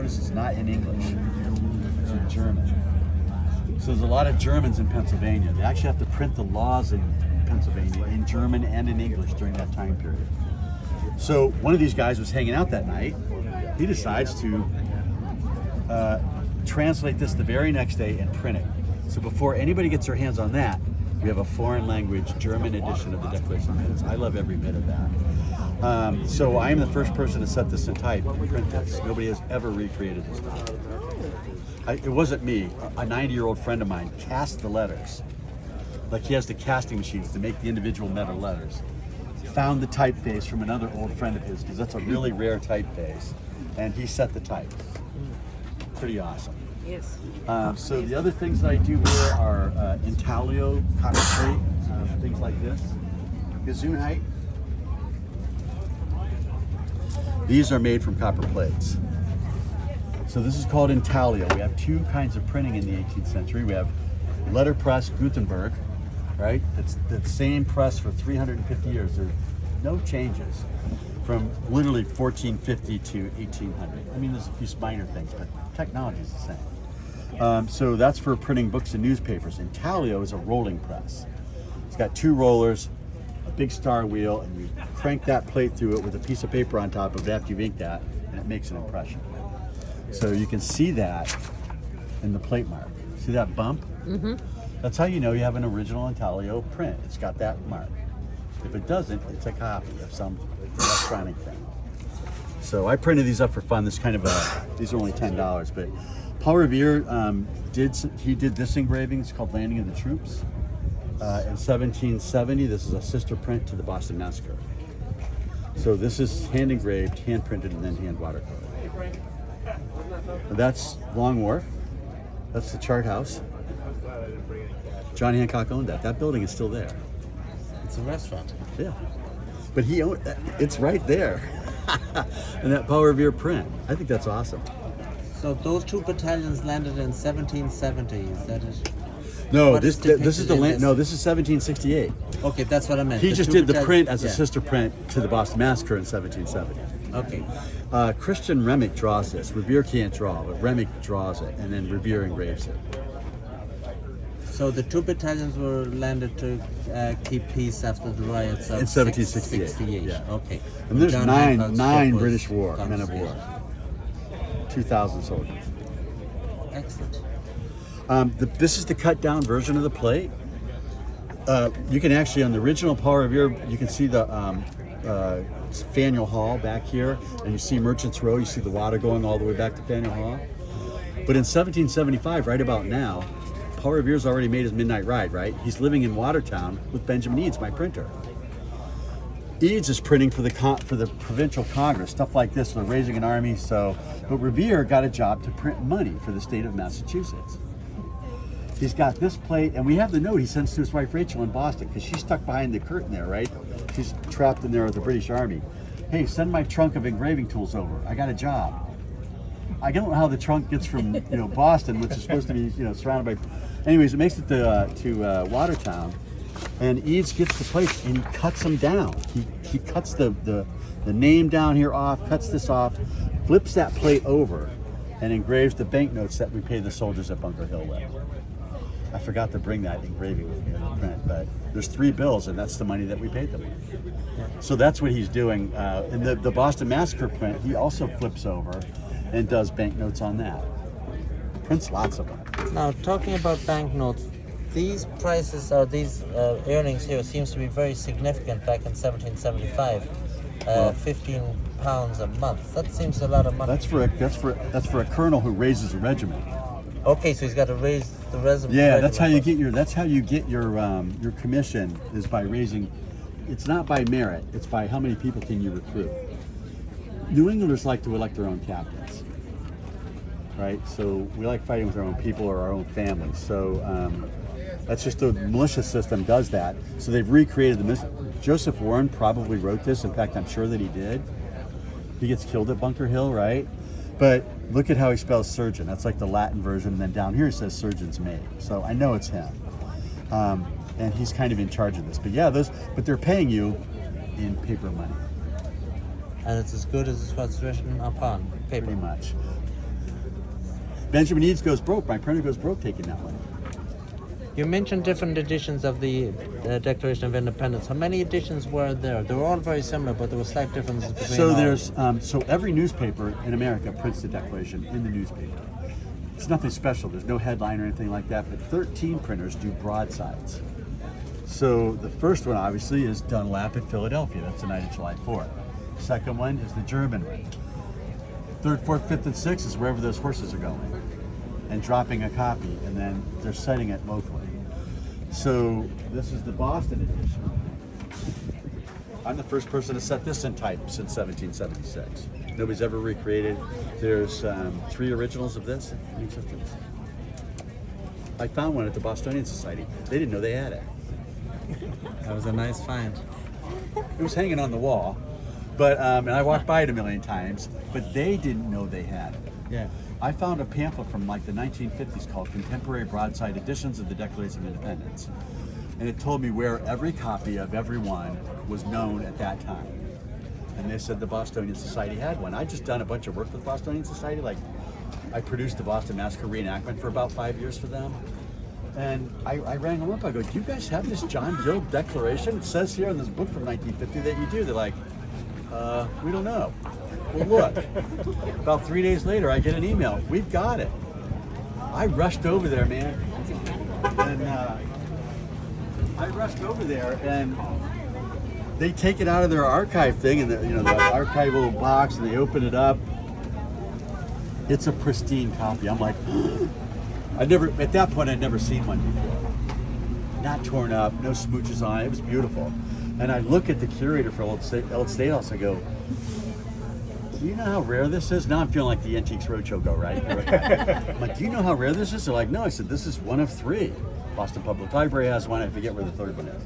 notice it's not in English, it's in German. So there's a lot of Germans in Pennsylvania. They actually have to print the laws in Pennsylvania in German and in English during that time period. So one of these guys was hanging out that night. He decides to translate this the very next day and print it. So before anybody gets their hands on that, we have a foreign language German edition of the Declaration of Independence. I love every bit of that. So I am the first person to set this in type and print this. Nobody has ever recreated this stuff. It wasn't me. A 90-year-old friend of mine cast the letters. Like he has the casting machines to make the individual metal letters. Found the typeface from another old friend of his, because that's a really rare typeface, and he set the type. Pretty awesome. Yes. So the other things that I do here are intaglio, copper plate, things like this. Gesundheit. These are made from copper plates. So this is called intaglio. We have two kinds of printing in the 18th century. We have letterpress Gutenberg, right? It's the same press for 350 years. There's no changes from literally 1450 to 1800. I mean, there's a few minor things, but technology is the same. So that's for printing books and newspapers. Intaglio is a rolling press. It's got two rollers, a big star wheel, and you crank that plate through it with a piece of paper on top of it after you've inked that, and it makes an impression. So you can see that in the plate mark. See that bump? Mm-hmm. That's how you know you have an original intaglio print. It's got that mark. If it doesn't, it's a copy of some electronic thing. So I printed these up for fun. This kind of these are only $10, but Paul Revere did this engraving. It's called Landing of the Troops. In 1770, this is a sister print to the Boston Massacre. So this is hand engraved, hand printed, and then hand watercolored. That's Long Wharf. That's the chart house. John Hancock owned that. That building is still there. It's a restaurant. Yeah. But he owned that. It's right there. And that Paul Revere print. I think that's awesome. So those two battalions landed in 1770. Is that it? No, What this is the land. this? No, this is 1768. Okay, that's what I meant. He The just two did the print battalions- as a sister print to the Boston Massacre in 1770. Okay. Christian Remick draws this. Revere can't draw, but Remick draws it, and then Revere engraves it. So the two battalions were landed to keep peace after the riots of In 1768. 68. Yeah. Okay. And there's John nine Hancock's book was British men of war. confiscated. 2,000 soldiers. Excellent. This is the cut down version of the plate. You can actually, on the original Paul Revere, you can see the Faneuil Hall back here, and you see Merchants Row, you see the water going all the way back to Faneuil Hall. But in 1775, right about now, Paul Revere's already made his midnight ride, right? He's living in Watertown with Benjamin Edes, my printer. Edes is printing for the provincial congress, stuff like this. They're raising an army, but Revere got a job to print money for the state of Massachusetts. He's got this plate, and we have the note he sends to his wife Rachel in Boston, because she's stuck behind the curtain there, right? She's trapped in there with the British Army. Hey, send my trunk of engraving tools over. I got a job. I don't know how the trunk gets from Boston, which is supposed to be surrounded by. Anyways, it makes it to Watertown, and Edes gets the plates and he cuts them down. He cuts the name down here off, cuts this off, flips that plate over, and engraves the banknotes that we pay the soldiers at Bunker Hill with. I forgot to bring that engraving with me in the print, but there's 3 bills, and that's the money that we paid them. So that's what he's doing. In the Boston Massacre print, he also flips over and does banknotes on that. Prints lots of them. Now, talking about banknotes, these prices or these earnings here seems to be very significant back in 1775. 15 pounds a month. That seems a lot of money. That's for a colonel who raises a regiment. Okay, so he's got to raise the regiment. Yeah, that's how you get your commission, is by raising. It's not by merit. It's by how many people can you recruit. New Englanders like to elect their own captains, right? So we like fighting with our own people or our own families. So that's just the militia system does that. So they've recreated the militia. Joseph Warren probably wrote this. In fact, I'm sure that he did. He gets killed at Bunker Hill, right? But look at how he spells surgeon. That's like the Latin version. And then down here it says surgeon's made. So I know it's him. And he's kind of in charge of this. But yeah, but they're paying you in paper money. And it's as good as what's written upon paper. Pretty much. Benjamin Edes goes broke. My printer goes broke taking that one. You mentioned different editions of the Declaration of Independence. How many editions were there? They were all very similar, but there were slight differences between So all. there's so every newspaper in America prints the Declaration in the newspaper. It's nothing special. There's no headline or anything like that. But 13 printers do broadsides. So the first one obviously is Dunlap in Philadelphia. That's the night of July 4th. Second one is the German one. Third, fourth, fifth, and sixth is wherever those horses are going, and dropping a copy, and then they're setting it locally. So this is the Boston edition. I'm the first person to set this in type since 1776. Nobody's ever recreated. There's 3 originals of this in existence. I found one at the Bostonian Society. They didn't know they had it. That was a nice find. It was hanging on the wall, but and I walked by it a million times, but they didn't know they had it. Yeah. I found a pamphlet from like the 1950s called Contemporary Broadside Editions of the Declaration of Independence. And it told me where every copy of every one was known at that time. And they said the Bostonian Society had one. I just done a bunch of work with the Bostonian Society. Like I produced the Boston Massacre reenactment for about 5 years for them. And I rang them up. I go, do you guys have this John Gill Declaration? It says here in this book from 1950 that you do. They're like, we don't know. Well, look, about 3 days later, I get an email. We've got it. I rushed over there, man. And I rushed over there, and they take it out of their archive thing, and the archival box, and they open it up. It's a pristine copy. I'm like, at that point, I'd never seen one before. Not torn up, no smooches on it. It was beautiful. And I look at the curator for Old State House. I go, do you know how rare this is? Now I'm feeling like the Antiques Roadshow go, right? I'm like, do you know how rare this is? They're like, no. I said, this is one of 3. Boston Public Library has one. I forget where the third one is.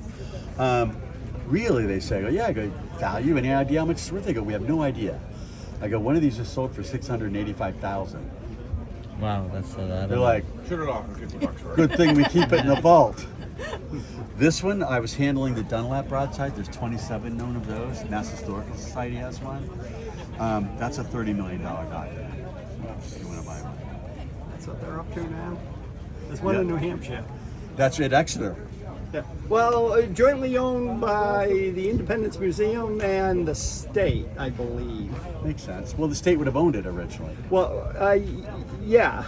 Really, they say. I go, yeah. I go, value? Any idea how much it's worth? They go, we have no idea. I go, one of these is sold for $685,000. Wow, that's a lot. They're like, Shoot it off for $50 for it. good thing we keep it in the vault. This one, I was handling the Dunlap broadside. There's 27 known of those. Mass Historical Society has one. That's a $30 million document. If you want to buy one. That's what they're up to now. There's one in New Hampshire. That's at Exeter. Yeah. Well, jointly owned by the Independence Museum and the state, I believe. Makes sense. Well, the state would have owned it originally. Well, yeah.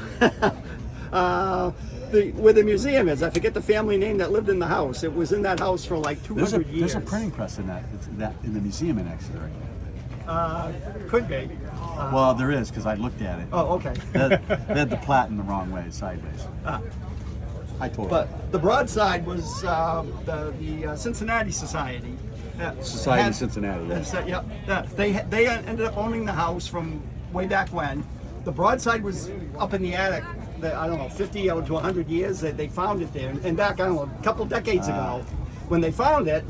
Where the museum is, I forget the family name that lived in the house. It was in that house for like 200 years. There's a printing press in that in the museum in Exeter. Could be. Well, there is, because I looked at it. Oh, okay. They had the plat in the wrong way, sideways. I told them. But the broadside was the Cincinnati Society. Society of Cincinnati, yes. They ended up owning the house from way back when. The broadside was up in the attic, I don't know, 50 to 100 years. They found it there. And back, I don't know, a couple decades ago, when they found it,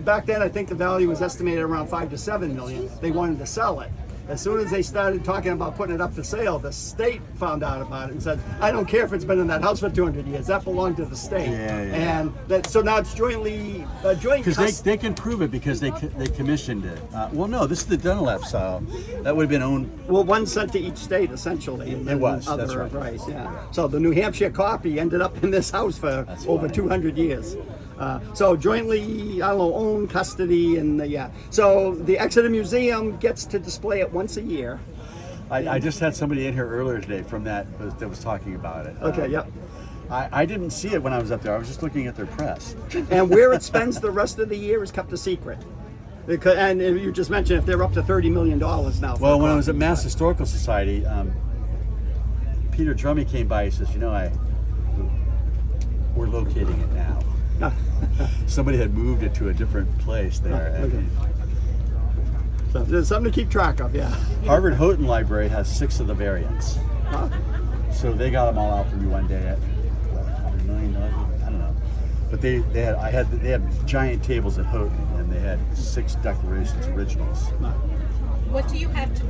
back then I think the value was estimated around 5 to 7 million. They wanted to sell it. As soon as they started talking about putting it up for sale, the state found out about it and said, I don't care if it's been in that house for 200 years. That belonged to the state. Yeah. And so now it's joint because they can prove it because they commissioned it. Well, no, this is the Dunlap style. That would have been owned. Well, one sent to each state, essentially. And It was, other, that's right. Right, yeah. So the New Hampshire copy ended up in this house for over 200 years. So jointly, I don't know, own custody, and yeah. So the Exeter Museum gets to display it once a year. I just had somebody in here earlier today from that was talking about it. Okay, yep. I didn't see it when I was up there. I was just looking at their press. And where it spends the rest of the year is kept a secret. Because, and you just mentioned if they're up to $30 million now. Well, when I was at Mass Historical Society, Peter Drummy came by. He says, we're locating it now. Somebody had moved it to a different place there. Okay. So there's something to keep track of, yeah. Harvard Houghton Library has 6 of the variants. Huh? So they got them all out for me one day at $100 million. I don't know, but they had giant tables at Houghton, and they had 6 Declarations originals. What do you have to